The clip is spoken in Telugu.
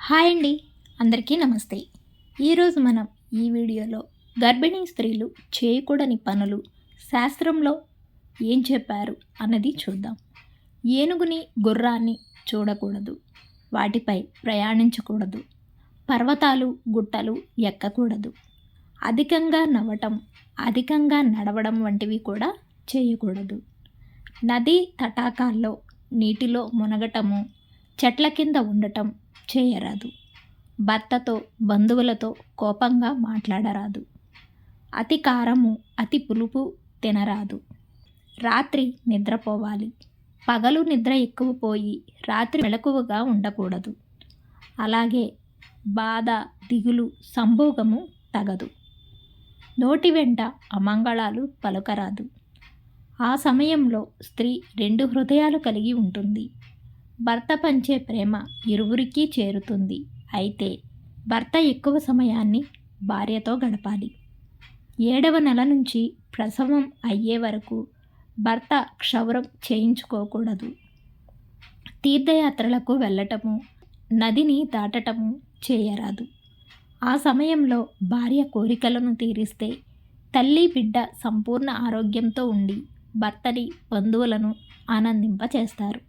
హాయ్ అండి, అందరికీ నమస్తే. ఈరోజు మనం ఈ వీడియోలో గర్భిణీ స్త్రీలు చేయకూడని పనులు శాస్త్రంలో ఏం చెప్పారు అన్నది చూద్దాం. ఏనుగుని గుర్రాన్ని చూడకూడదు, వాటిపై ప్రయాణించకూడదు, పర్వతాలు గుట్టలు ఎక్కకూడదు, అధికంగా నవ్వటం అధికంగా నడవడం వంటివి కూడా చేయకూడదు. నదీ తటాకాల్లో నీటిలో మునగటము, చెట్ల కింద ఉండటం చేయరాదు. భర్తతో బంధువులతో కోపంగా మాట్లాడరాదు. అతి కారము అతి పులుపు తినరాదు. రాత్రి నిద్రపోవాలి. పగలు నిద్ర ఎక్కువ పోయి రాత్రి మెలకువగా ఉండకూడదు. అలాగే బాధ దిగులు సంభోగము తగదు. నోటి వెంట అమంగళాలు పలుకరాదు. ఆ సమయంలో స్త్రీ 2 హృదయాలు కలిగి ఉంటుంది. భర్త పంచే ప్రేమ ఇరువురికి చేరుతుంది. అయితే భర్త ఎక్కువ సమయాన్ని భార్యతో గడపాలి. 7వ నెల నుంచి ప్రసవం అయ్యే వరకు భర్త క్షౌరం చేయించుకోకూడదు. తీర్థయాత్రలకు వెళ్ళటము, నదిని దాటటము చేయరాదు. ఆ సమయంలో భార్య కోరికలను తీరిస్తే తల్లి బిడ్డ సంపూర్ణ ఆరోగ్యంతో ఉండి భర్తని బంధువులను ఆనందింపచేస్తారు.